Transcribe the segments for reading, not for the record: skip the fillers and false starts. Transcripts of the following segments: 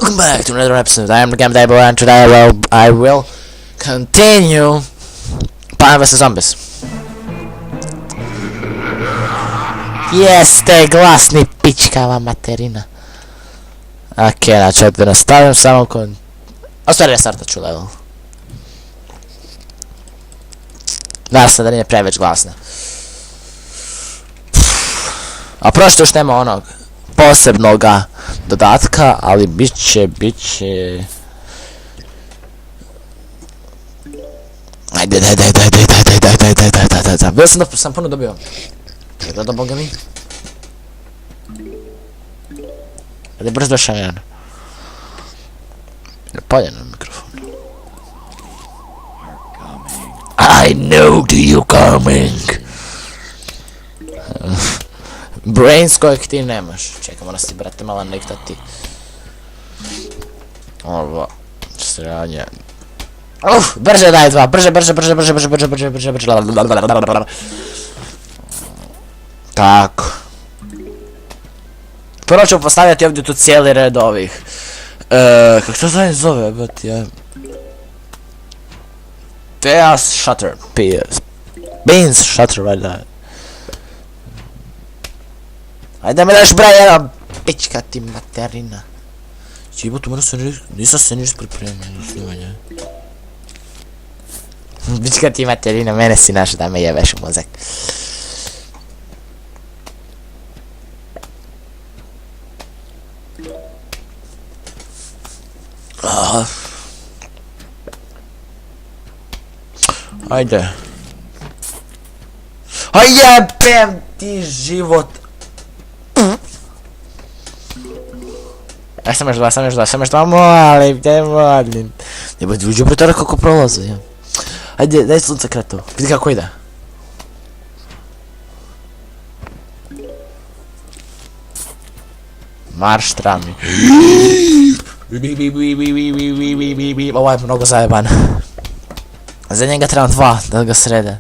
Welcome back to another episode. I am the Game Table and today I will continue Plants vs Zombies. Jeste glasni pičkava materina. Ok, znači da nastavim samo kod... A stvari ja startat ću level. Da se da nije preveć glasna. A prošto još nema onog posebnoga dodatka, ali bit će... Ajde, daj. Bio sam da sam puno dobio. Gleda boga mi. Ajde, brzo došao jedan. Polje na mikrofon. I know do you coming. Brains kojeg ti nemaš. Čekaj, moram si brate malo nektati. Ovo. Sranje. Brže daj dva, brže. Tako. Prvo ću postavljati ovdje tu cijeli red ovih. Kako to zove, bet je... Beans Shutter, Beans Shutter, valjda. Ajde me daš braj jedan, pička ti materina. Čibotu, nisam se niš pripremio na snimanje. Pička ti materina, mene si našao da me jebeš u mozak. Ajde. Aj jebem ti život. Aj sam još dva, molim. Jebati uđu pretora kako prolaze, ja. Ajde, daj sunce kretu, vidi kako ide. Marš trami. Ovo je mnogo zajeban. Za njega trebam dva da ga srede.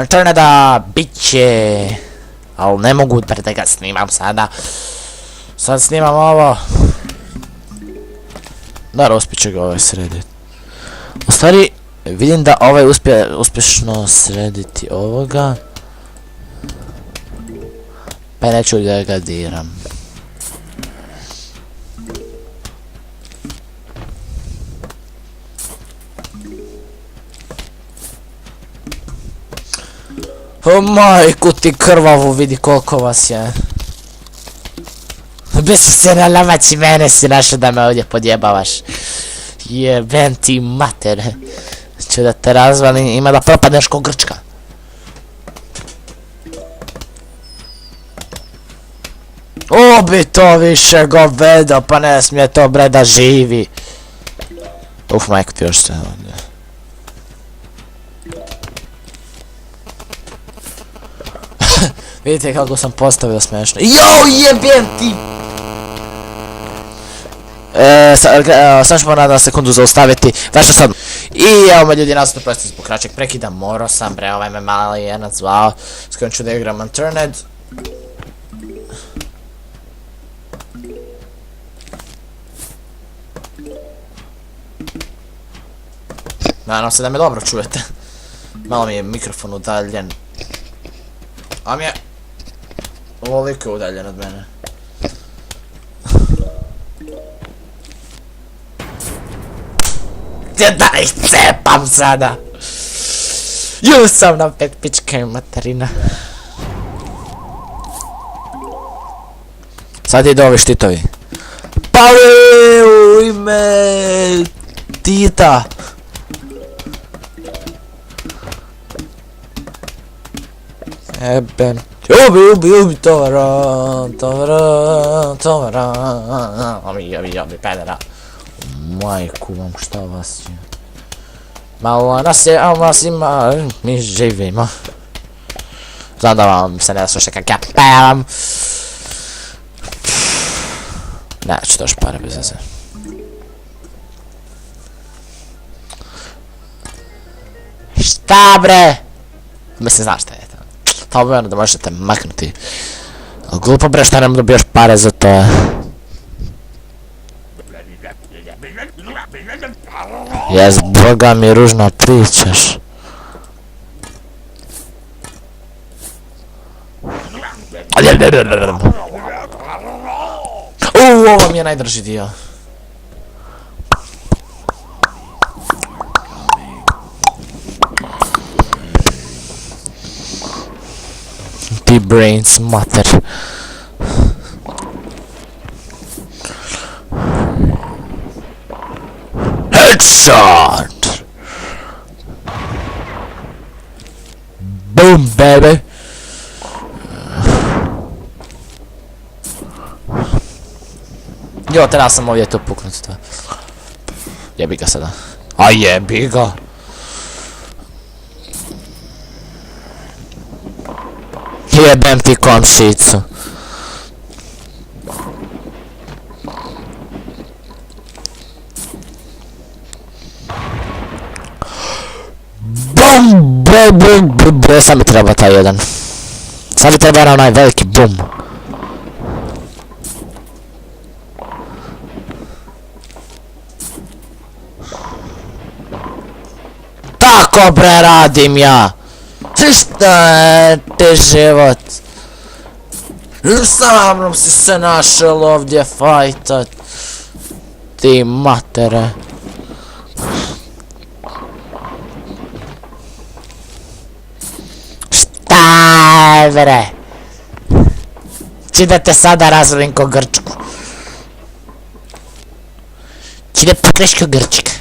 Turna da bit će... Ali ne mogu da ga snimam sada. Sad snimam ovo. Da, uspjet će ga ovaj srediti. U stvari, vidim da ovaj uspješno srediti ovoga. Pa neću da ga diram. O majku ti krvavu, vidi koliko vas je. Bez se nalamaći mene si našao da me ovdje podjebavaš. Jebem ti mater. Ću da te razvalim, ima da propadneš ko Grčka. Ubi to više govedo, pa ne smije to bre da živi. Uf, majko ti još se ovdje. Vidite kako sam postavio smešno. Jao, jebem ti! Sam ću moram na sekundu zaustaviti. Vaša sad. I evo me ljudi, nastavno prosti zbog kraćeg prekida. Morao sam bre, ovaj me mali jenac zvao. S kojim ću da igram Unturned. Nadam se da me dobro čujete. Malo mi je mikrofon udaljen. A mi je... ovoliko udaljen od mene. Da ih cepam sada! Ju sam na pet pičke materina. Sad idu ovi štitovi. Pali u ime... Tita! Eben. Ubi, tovaran. Obi, pedera. Majku vam, šta vas je? Malo nas je, a vas ima, mi živimo. Znam da vam se ne da slušati kak ja pevam. Neću to špare bez veze. Šta bre? Mislim, znaš šta je to. To bi ono da možete maknuti. Glupo bre, šta nam dobiješ pare za to? Jes, boga mi ružno pričaš. Ovo mi je najdrži dio. Ti brains mater. Headshot! Boom, baby! Jo, teraz sam ovdje to puknuti to. Jebi ga sada. A jebi ga! Jebem ti komšicu. Bum! Bum! Sad mi treba taj jedan. Sad mi treba onaj veliki bum. Tako bre radim ja. Šta je te život? Sa mnom si se našel ovdje fajtat. Ti matere. Šta bre? Či da te sada razvodim ko Grčku. Či da pukneš ko Grčka.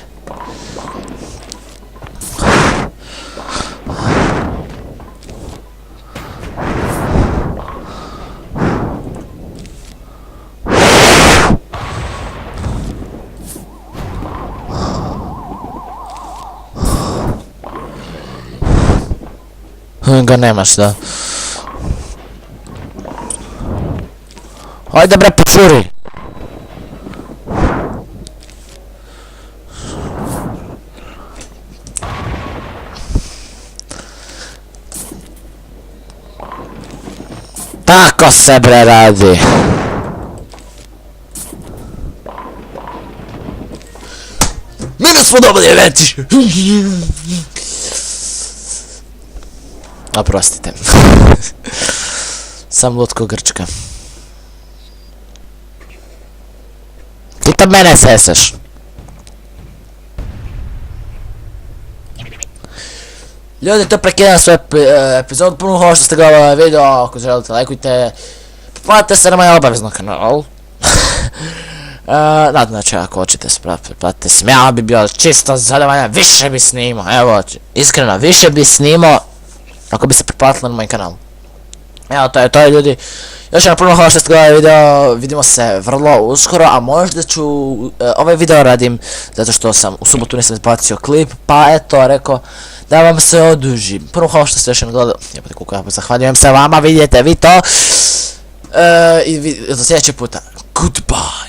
Ga nemaš, da. Ajde bre, počuri! Tako se bre radi! Minus smo dobili eventi! Oprostite. Sam lutko Grčka. Ti to mene seseš. Ljudi, to prekidam svoj epizod. Puno hvala što ste gledali ovaj video. Ako želite, lajkujte. Platite se na moj obavezno kanal. Znači, ako hoćete se platite se. Ja bi bio čisto zadovoljan. Više bi snimao. Evo, iskreno, više bi snimao. Ako bi se pretplatili na moj kanal. Evo, to je ljudi. Još jednom puno hvala što ste gledali video. Vidimo se vrlo uskoro. A možda ću ovaj video radim zato što sam u subotu nisam izbacio klip. Pa eto, rekao da vam se odužim. Puno hvala što ste još jednom gledali. Jebate kuku, ja zahvaljujem se vama, vidite vi to. I do sljedećeg puta. Goodbye.